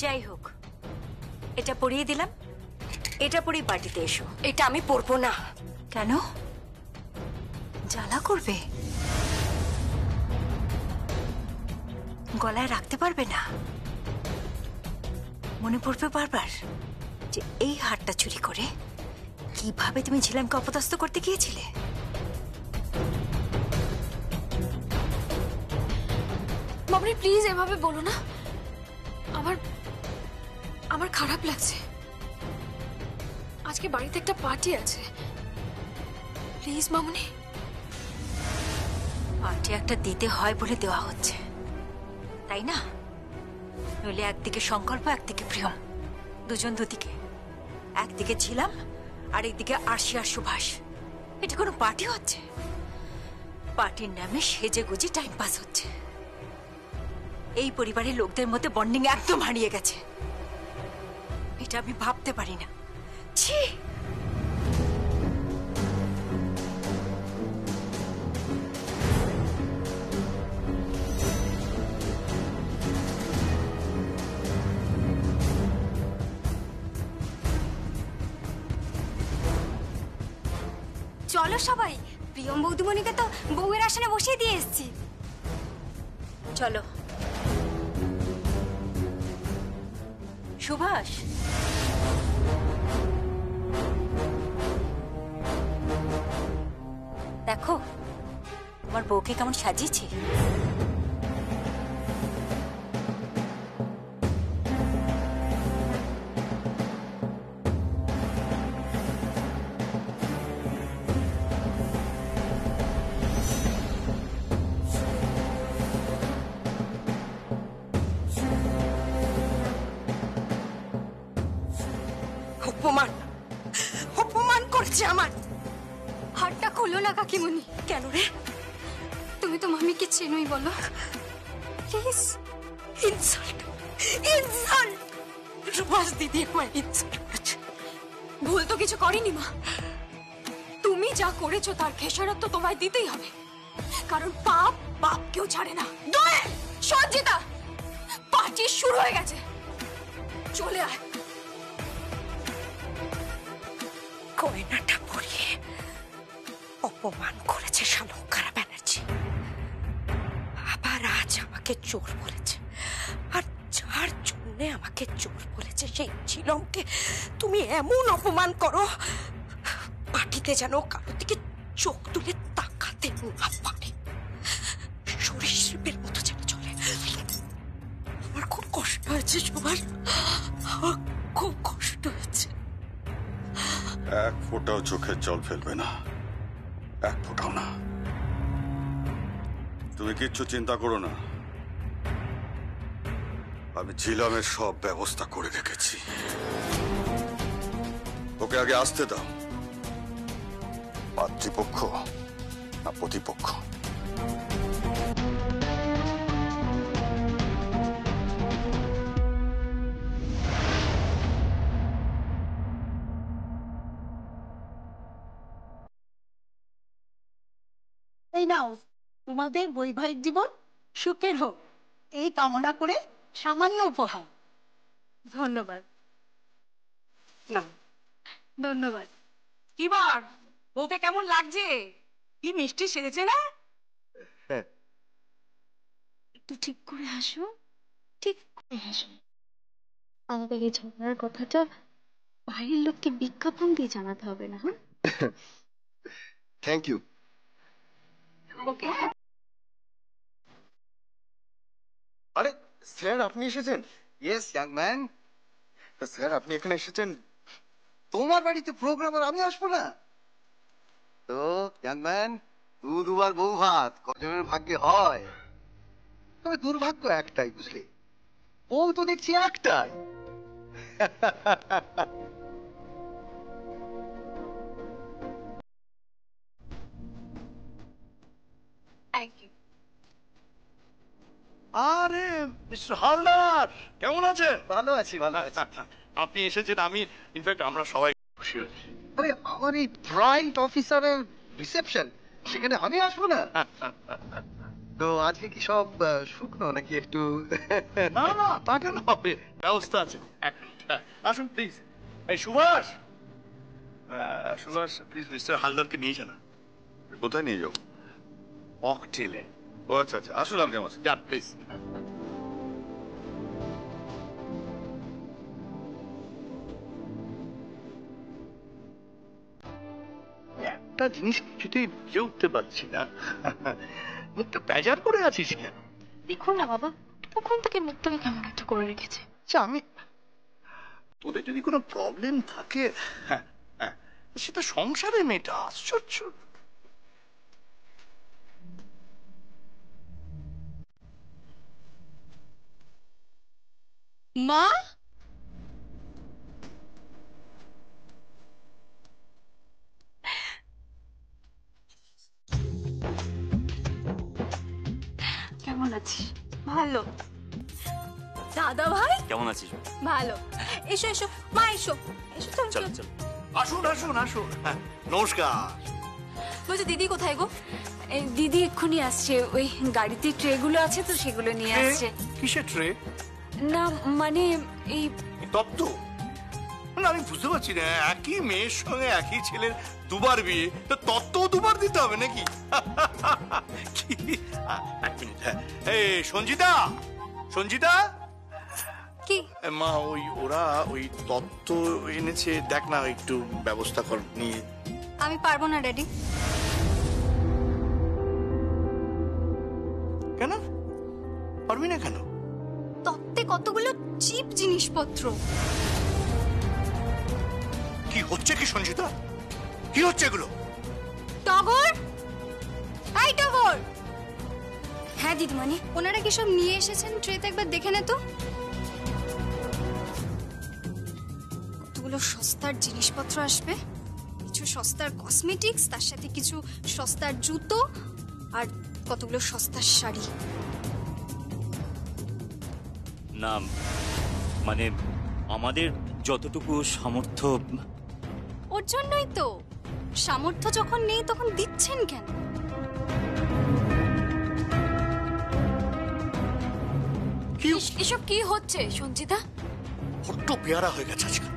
যাই হোক, এটা পরিয়ে দিলাম, এটা পরেই পার্টিতে এসো। এটা আমি পরবো না। কেন? জ্বালা করবে? গলায় রাখতে পারবে না? মনে পড়বে বারবার যে এই হারটা চুরি করে কিভাবে তুমি ঝিলামকে অপদস্থ করতে গিয়েছিলে? মামনি প্লিজ এভাবে বলো না, আমার আমার খারাপ লাগছে। আজকে বাড়িতে একটা পার্টি আছে, প্লিজ মামনি। পার্টি একটা দিতে হয় বলে দেওয়া হচ্ছে, তাই না? নইলে একদিকে সংকল্প, একদিকে প্রিয়ম, দুজন দুদিকে। একদিকে ছিলাম আর একদিকে আরশি আর সুভাষ। এটা কোনো পার্টি হচ্ছে? পার্টির নামে সেজে গুজে টাইম পাস হচ্ছে। এই পরিবারের লোকদের মধ্যে বন্ডিং একদম হারিয়ে গেছে। এটা আমি ভাবতে পারি না। ছি! চলো সবাই, প্রিয়ম বৌদিমণিকে তো বউয়ের আসনে বসিয়ে দিয়ে এসেছি। চলো। সুভাষ, দেখো তোমার বউকে কেমন সাজিয়েছি। অপমান, অপমান করেছে আমার। হাতটা খুলো না কাকিমণি। কেন রে? তুমি তো মামিকে চেনোই, বলো প্লিজ। Insult, insult! সুভাষ দিদি আমার ইনসাল্ট করেছে। ভুল তো কিছু করিনি মা, তুমি যা করেছো তার খেসারত তো তোমায় দিতেই হবে, কারণ পাপ বাপ কেউ ছাড়ে না। সঞ্জিতা, পার্টি শুরু হয়ে গেছে, চলে আয়। গয়নাটা পরিয়ে অপমান করেছে শালঙ্কারা ব্যানার্জি, আবার আজ আমাকে চোর বলেছে। আর যার জন্য আমাকে চোর বলেছে সেই ঝিলমকে তুমি এমন অপমান করো, পার্টিতে যেন কারো দিকে চোখ তুলে তাকাতে না পারে, সরীসৃপের মতো যেন চলে। আমার খুব কষ্ট হয়েছে সুভাষ, আমার খুব কষ্ট হয়েছে। এক ফোঁটাও চোখের জল ফেলবে না, এক ফোঁটাও না। তুমি কিচ্ছু চিন্তা করো না, আমি ঝিলামের সব ব্যবস্থা করে রেখেছি। ওকে আগে আসতে দাও, পাত্রীপক্ষ না প্রতিপক্ষ। এই নাও তোমাদের বৈবাহিক জীবন সুখের হোক, এই কামনা করে সামান্য উপহার। ধন্যবাদ। না, ধন্যবাদ। কি বার বউকে কেমন লাগছে? কি মিষ্টি সেজেছে না? একটু ঠিক করে হাসো, ঠিক করে হাসো। আমাদের এই ঝগড়ার কথাটা বাইরের লোককে বিজ্ঞাপন দিয়ে জানাতে হবে না। হ্যাঁ, থ্যাংক ইউ। ওকে। আরে স্যার, আপনি এসেছেন? Yes young man. স্যার, আপনি এখানে এসেছেন, তোমার বাড়িতে প্রোগ্রাম, আর আমি আসবো না? তো ইয়াং ম্যান, দুবার বউ ভাত কজনের ভাগ্যে হয়? তবে দুর্ভাগ্য একটাই, বুঝলি, বউ তো দেখছি একটাই। Thank you. আরে মিস্টার হালদার, কেমন আছেন? ভালো আছি, ভালো আছি। আপনি এসেছেন, আমি ইনফ্যাক্ট আমরা সবাই খুশি হচ্ছি। আরে আমার এই ব্রাইট অফিসারের রিসেপশন, সেখানে আমি আসবো না? তো আজকে কি সব শুকনো নাকি একটু? না না তা কেন হবে, ব্যবস্থা আছে। এক মিনিট, হ্যাঁ, আসুন প্লিজ। এই সুভাষ, সুভাষ প্লিজ মিস্টার হালদারকে নিয়ে যান। কোথায় নিয়ে যাও? ককটেলে। ও আচ্ছা আচ্ছা, আসুন আপনি আমার সাথে। যান প্লিজ। একটা জিনিস কিছুতেই বুঝে উঠতে পারছি না, মুখটা বেজার করে আছিস কেন? দেখুন না বাবা, তখন থেকে মুখটাকে কেমন একটা করে রেখেছে। আচ্ছা, আমি তোদের যদি কোনো প্রবলেম থাকে, হ্যাঁ হ্যাঁ, সেটা সংসারে মেয়েটা। আশ্চর্য। মা, কেমন আছিস? ভালো। দাদা ভাই কেমন আছিস? ভালো। এসো এসো মা, এসো এসো, চল চল চল। চল। আসুন আসুন আসুন, হ্যাঁ, নমস্কার। বলছি দিদি কোথায় গো? এই দিদি এক্ষুনি আসছে, ওই গাড়িতে ট্রে গুলো আছে তো সেগুলো নিয়ে আসছে। কিসের ট্রে? না মানে এই তত্ত্ব না, আমি বুঝতে পারছি না, একই মেয়ের সঙ্গে একই ছেলের দুবার বিয়ে, তো তত্ত্বও দুবার দিতে হবে নাকি? কি? এক মিনিট, হ্যাঁ। এই সঞ্জিতা, সঞ্জিতা, কি মা ওই ওরা ওই তত্ত্ব এনেছে, দেখ না একটু ব্যবস্থা কর নিয়ে। আমি পারবো না ড্যাডি। কেন পারবি না কেন? তত্ত্বে কতগুলো চিপ জিনিসপত্র। কি হচ্ছে কি সঞ্জিতা, কি হচ্ছে এগুলো? টগর, এই টগর। হ্যাঁ দিদিমণি, ওনারা কি সব নিয়ে এসেছেন ট্রেতে, একবার দেখে নে তো। কতগুলো সস্তার জিনিসপত্র আসবে, কিছু সস্তার কসমেটিক্স, তার সাথে কিছু সস্তার জুতো, আর কতগুলো সস্তার শাড়ি। না মানে আমাদের যতটুকু সামর্থ্য। ওর জন্যই তো, সামর্থ্য যখন নেই তখন দিচ্ছেন কেন? এসব কি হচ্ছে সঞ্জিতা? বড্ড পেয়ারা হয়ে গেছে আজকাল।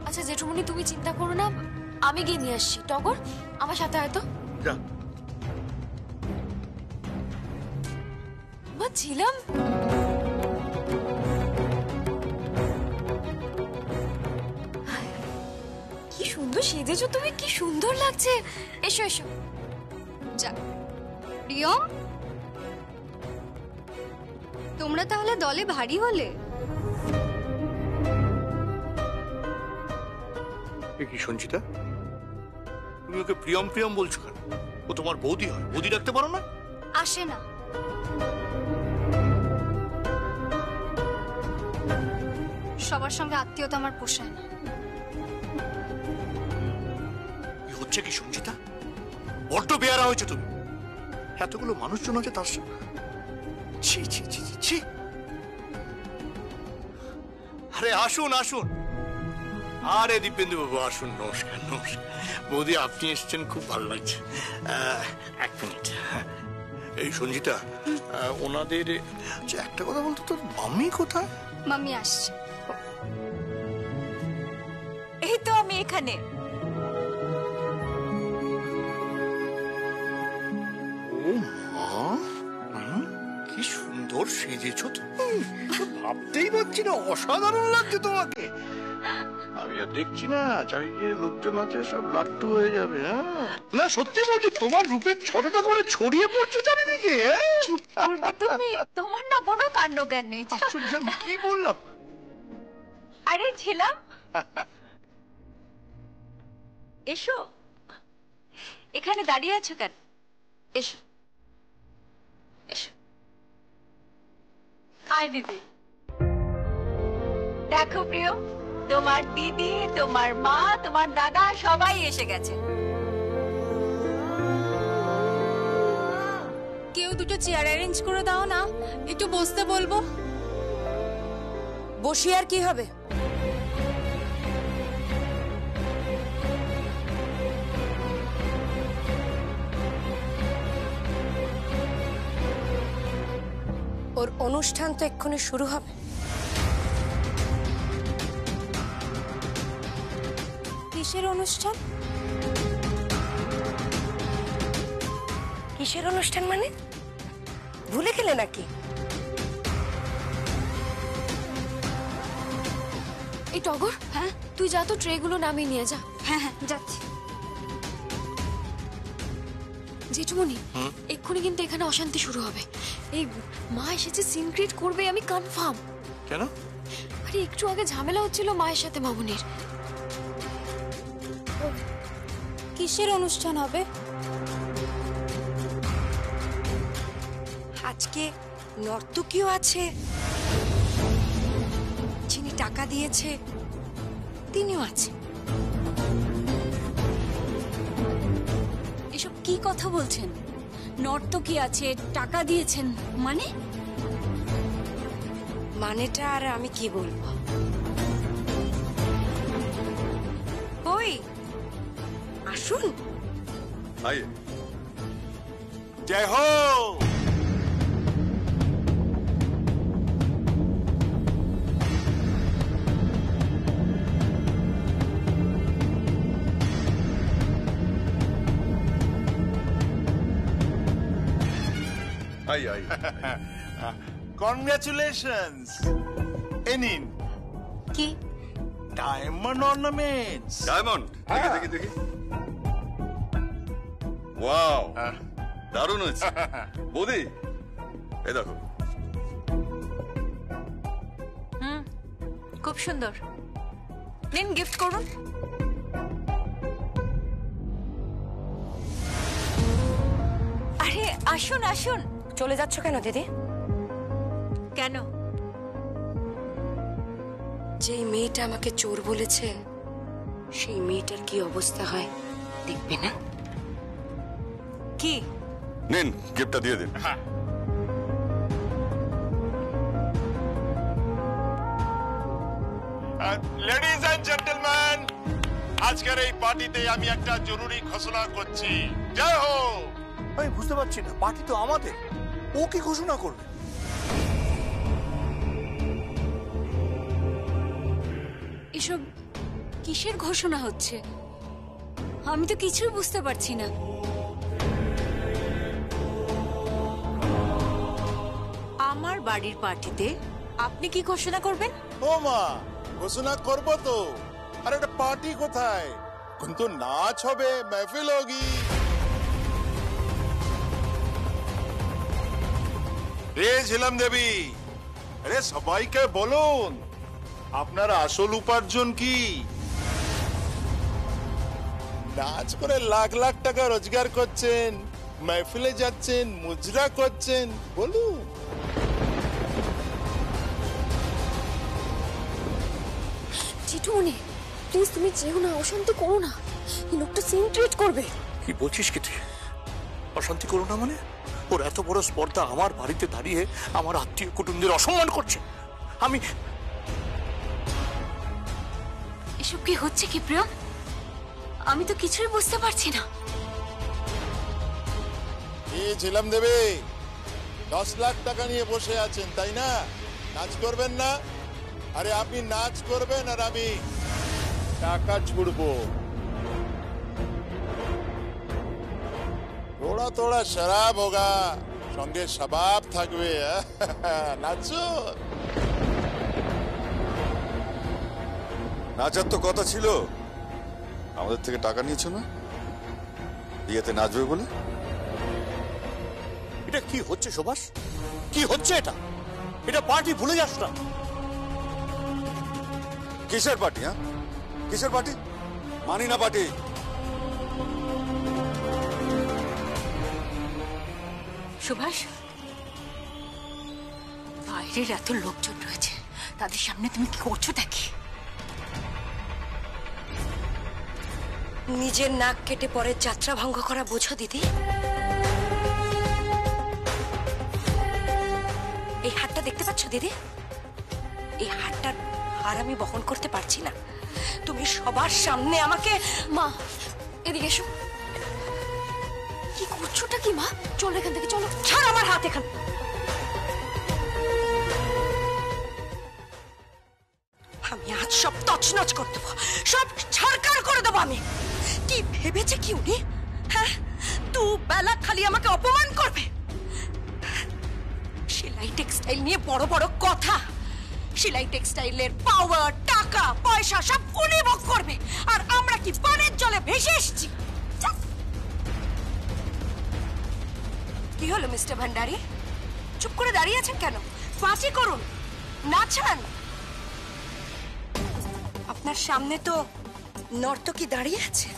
আচ্ছা জেঠুমনি, তুমি চিন্তা করো না, আমি গিয়ে নিয়ে আসছি। টগর আমার সাথে হয়তো যা। ছিলাম। কি সুন্দর সেজেছো তুমি, কি সুন্দর লাগছে। এসো এসো। যা প্রিয়ম, তোমরা তাহলে দলে ভারী হলে। কি সঞ্চিতা, তুমি ওকে প্রিয়ম প্রিয়ম বলছো কেন? ও তোমার বৌদি হয়, বৌদি রাখতে পারো না? আসে না। সবার সঙ্গে আত্মীয়তা আমার পোষায় না। কি হচ্ছে কি সঞ্চিতা, বড্ড বেয়ারা হয়েছে তুমি। এতগুলো মানুষজন আছে তার সঙ্গে, ছি ছি ছি ছি ছি। আরে আসুন আসুন। আরে দীপেন্দু বাবু আসুন, নমস্কার নমস্কার। বৌদি আপনি এসেছেন, খুব ভালো লাগছে। এক মিনিট, এই সঞ্জিতা, ওনাদের একটা কথা বলতো, তোর মাম্মি কোথায়? মাম্মি আসছে। এই তো আমি এখানে। ও মা, কি সুন্দর সেজেছো তুমি, ভাবতেই পারছি না, অসাধারণ লাগছে তোমাকে। আমি আর দেখছি না, চারিদিকে লোকজন আছে, সব লাট্টু হয়ে যাবে। হ্যাঁ না, সত্যি বলছি, তোমার রূপের ছটাটা করে ছড়িয়ে পড়ছে চারিদিকে। তুমি, তোমার না বড় কাণ্ড জ্ঞান নেই। আশ্চর্য, আমি কি বললাম? আরে ছিলাম, এসো। এখানে দাঁড়িয়ে আছো কেন? এসো এসো। আয় দিদি। দেখো প্রিয়, তোমার দিদি, তোমার মা, তোমার দাদা সবাই এসে গেছে। কেউ দুটো চেয়ার অ্যারেঞ্জ করে দাও না, একটু বসতে বলবো। বসি আর কি হবে? ওর অনুষ্ঠান তো এক্ষুনি শুরু হবে। কিসের অনুষ্ঠান? কিসের অনুষ্ঠান মানে? ভুলে গেলে নাকি? এই টগর, হ্যাঁ তুই যা তো ট্রেগুলো নামিয়ে নিয়ে যা। হ্যাঁ হ্যাঁ যাচ্ছি। জেঠুমনি, এক্ষুনি কিন্তু এখানে অশান্তি শুরু হবে। এই মা এসেছে, সিন ক্রিয়েট করবে, আমি কনফার্ম। কেন? আরে একটু আগে ঝামেলা হচ্ছিল মায়ের সাথে মামুনির। কিসের অনুষ্ঠান হবে? আজকে নর্তকীও আছে, যিনি টাকা দিয়েছে তিনিও আছে। এসব কি কথা বলছেন? নর্তকী আছে, টাকা দিয়েছেন মানে? মানেটা আর আমি কি বলবো? ওই আসুন। आइए। जय हो। आइए आइए। Congratulations. एनिन কি? Diamond ornaments. डायमंड। देखिए देखिए देखिए। वाओ। দারুণ হয়েছে। বৌদি এই দেখো। খুব সুন্দর, নিন গিফট করুন। আরে আসুন আসুন। চলে যাচ্ছ কেন দিদি? কেন? যেই মেয়েটা আমাকে চোর বলেছে সেই মেয়েটার কি অবস্থা হয় দেখবে না? কি? নিন গিফটটা দিয়ে দিন। লেডিজ এন্ড জেন্টলম্যান, আজকের এই পার্টিতে আমি একটা জরুরি ঘোষণা করছি। জয় হো। আমি বুঝতে পারছি না, পার্টি তো আমাদের, ও কি ঘোষণা করবে? এসব কিসের ঘোষণা হচ্ছে? আমি তো কিছুই বুঝতে পারছি না। আমার বাড়ির পার্টিতে আপনি কি ঘোষণা করবেন? ও মা, ঘোষণা করবো তো। আর একটা পার্টি কোথায়? কিন্তু নাচ হবে, মেহফিল হোগি। ঝিলাম দেবী, আরে সবাইকে বলুন আপনার আসল উপার্জন কি? নাচ করে লাখ লাখ টাকা রোজগার করছেন, মেহফিলে যাচ্ছেন, মুজরা করছেন, বলুন। জেঠুমনি প্লিজ তুমি যেও না, অশান্তি করো না, এই লোকটা সিন ক্রিয়েট করবে। কি বলছিস কি তুই? অশান্তি করো না মানে? ওর এত বড় স্পর্ধা আমার বাড়িতে দাঁড়িয়ে আমার আত্মীয় কুটুমদের অসম্মান করছে। আমি এসব কি হচ্ছে কি প্রিয়? আমি তো কিছুই বুঝতে পারছি না। ঝিলাম দেবে 10 লাখ টাকা নিয়ে বসে আছেন তাই না? নাচ করবেন না? আরে আপনি নাচ করবেন আর আমি টাকা ছুড়বো। थोड़ा थोड़ा शराब होगा, সঙ্গে সবাব থাকবে। নাচো। নাচার তো কথা ছিল, আমাদের থেকে টাকা নিয়েছো না, বিয়েতে নাচবে বলে। এটা কি হচ্ছে সুভাষ? কি হচ্ছে এটা? এটা পার্টি ভুলে যাস না। কিসের পার্টি? হ্যাঁ কিসের পার্টি? মানি না পার্টি। সুভাষ, বাইরের এত লোকজন রয়েছে, তাদের সামনে তুমি কি করছো দেখি? নিজের নাক কেটে পরের যাত্রা ভঙ্গ করা বোঝো দিদি? এই হারটা দেখতে পাচ্ছ দিদি? এই হারটার হার আমি বহন করতে পারছি না। তুমি সবার সামনে আমাকে। মা এদিকে এসো। কি করছোটা কি মা? চলো এখান থেকে, চলো। ছাড় আমার হাত এখান। আমি আজ সব তছনছ করে দেবো, সব ছারকার করে দেবো আমি। কি ভেবেছে কি উনি? হ্যাঁ, তু বেলা খালি আমাকে অপমান করবে। সেলাই টেক্সটাইল নিয়ে বড় বড় কথা। সেলাই টেক্সটাইলের পাওয়ার, টাকা পয়সা সব উনি ভোগ করবে, আর আমরা কি পানের জলে ভেসে এসেছি? কি হলো মিস্টার ভান্ডারী, চুপ করে দাঁড়িয়ে আছেন কেন? পাঁচি করুন, নাচান। আপনার সামনে তো নর্তকী দাঁড়িয়ে আছে।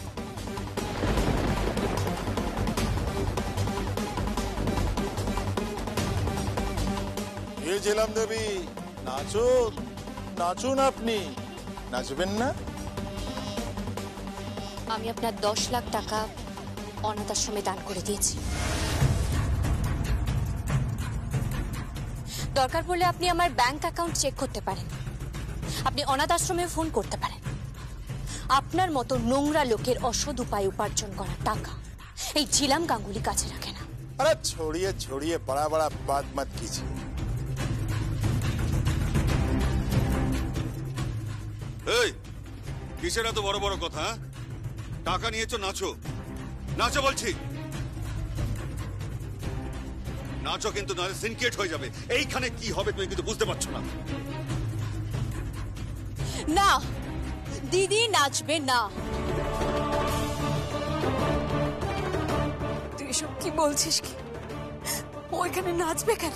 ঝেলাম দেবী, নাচুন নাচুন। আপনি নাচবেন না? আমি আপনার 10 লাখ টাকা অনাথ আশ্রমে দান করে দিয়েছি। দরকার পড়লে আপনি আমার ব্যাংক অ্যাকাউন্ট চেক করতে পারেন, আপনি অনাথ আশ্রমে ফোন করতে পারেন। আপনার মতো নোংরা লোকের অসৎ উপায় উপার্জন করা টাকা এই ঝিলাম গাঙ্গুলি কাছে রাখে না। अरे छोड़िए छोड़िए, बड़ा बड़ा बात मत कीजिए। এই কিসের এত বড় বড় কথা? টাকা নিয়েছো, নাচো নাচো বলছি, নাচো, কিন্তু নাহলে সিনকেট হয়ে যাবে। এইখানে কি হবে তুমি কিন্তু বুঝতে পারছো না। না, দিদি নাচবে না। তুই এসব কি বলছিস? কি ও এখানে নাচবে কেন?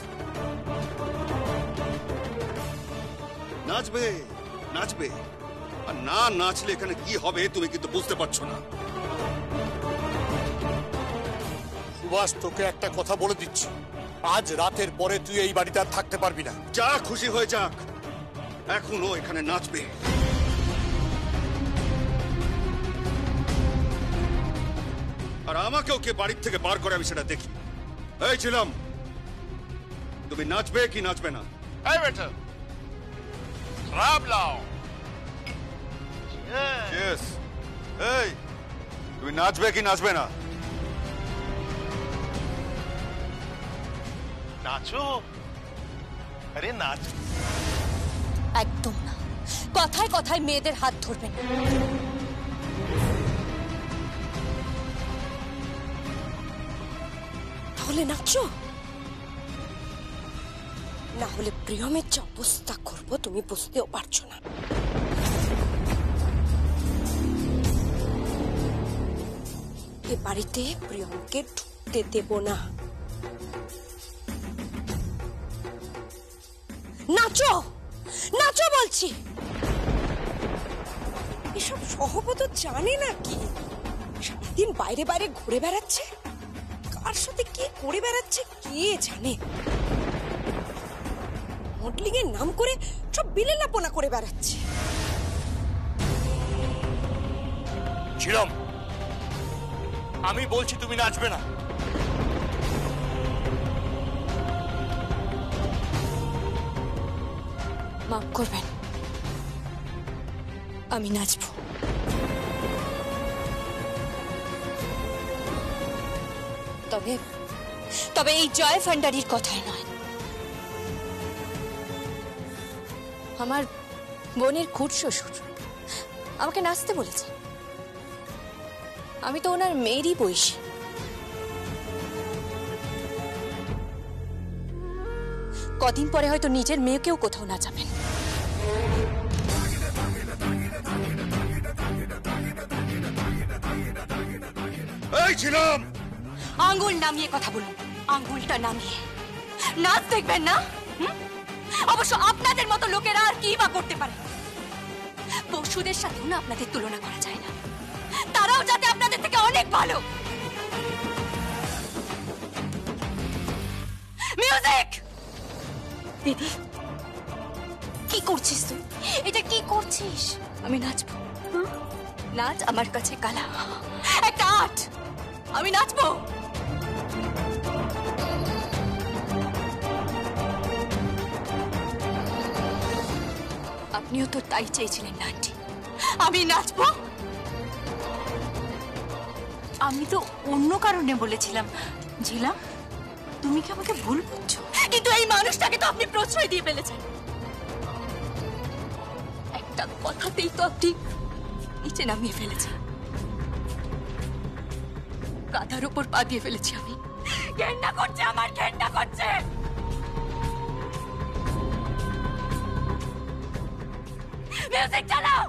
নাচবে নাচবে, আর না নাচলে এখানে কি হবে তুমি কিন্তু বুঝতে পারছো না। সুভাষ, তোকে একটা কথা বলে দিচ্ছি, আজ রাতের পরে তুই এই বাড়িতে আর থাকতে পারবি না। যা খুশি হয়ে যাক, এখনো এখানে নাচবে। আর আমাকেও কে বাড়ির থেকে বার করে আমি সেটা দেখি। এই ছিলাম, তুমি নাচবে কি নাচবে না? এই বেটা, শরাব লাও। Yes. এই তুমি নাচবে কি নাচবে না? নাচো, আরে নাচ। একদম না, কথায় কথায় মেয়েদের হাত ধরবেন না। তাহলে নাচো, না হলে প্রিয়মের যে অবস্থা করবো তুমি বুঝতেও পারছো না। এ বাড়িতে প্রিয়মকে ঢুকতে দেব না। নাচো নাচো বলছি। এসব সহবত জানে নাকি? সারাদিন বাইরে বাইরে ঘুরে বেড়াচ্ছে, কার সাথে কি করে বেড়াচ্ছে কে জানে। মডেলিং এর নাম করে সব বিলেলাপনা করে বেড়াচ্ছে। ছিলাম, আমি বলছি তুমি নাচবে না। মাফ করবেন, আমি নাচবো। তবে তবে এই জয় ভান্ডারীর কথাই নয়। আমার বোনের খুড়শ্বশুর আমাকে নাচতে বলেছে। আমি তো ওনার মেয়েরই বয়সী। কদিন পরে হয়তো নিজের মেয়েকেও কোথাও নাচাবেন। এই ছিলাম, আঙ্গুল নামিয়ে কথা বলুন, আঙ্গুলটা নামিয়ে। নাচ দেখবেন না? অবশ্য আপনাদের মতো লোকেরা আর কি বা করতে পারে। পশুদের সাথেও না আপনাদের তুলনা করা যায় না, তারাও যাতে আপনাদের থেকে অনেক ভালো। মিউজিক! দিদি, কি করছিস তুই? এটা কি করছিস? আমি নাচবো। নাচ আমার কাছে কালা, একটা আর্ট। আমি নাচবো। আপনিও তো তাই চেয়েছিলেন না আন্টি, আমি নাচবো। আমি তো অন্য কারণে বলেছিলাম। ঝিলাম, তুমি কি আমাকে ভুল বুঝছো? কিন্তু এই মানুষটাকে তো আপনি প্রশ্রয় দিয়ে ফেলেছেন। একটা কথাতেই তো আপনি নিচে নামিয়ে ফেলেছে। কাঁধার উপর পা দিয়ে ফেলেছি আমি। ঘেন্না করছে, আমার ঘেন্না করছে। মিউজিক চালাও।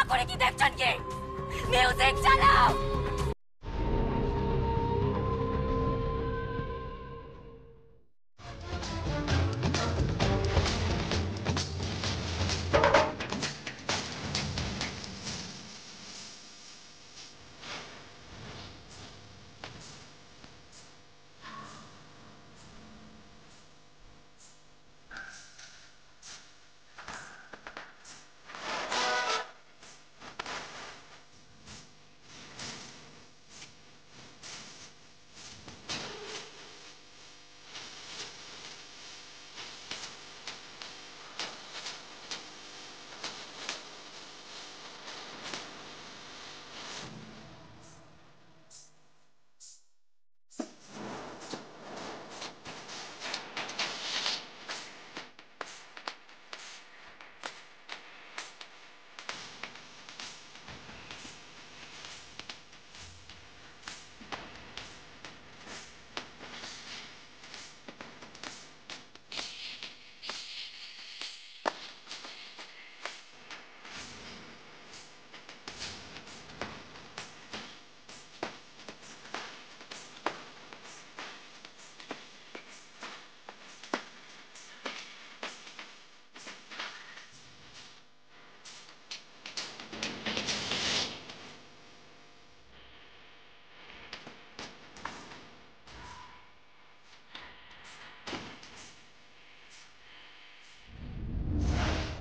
করে কি দেখছেন কি? মিউজিক চালাও।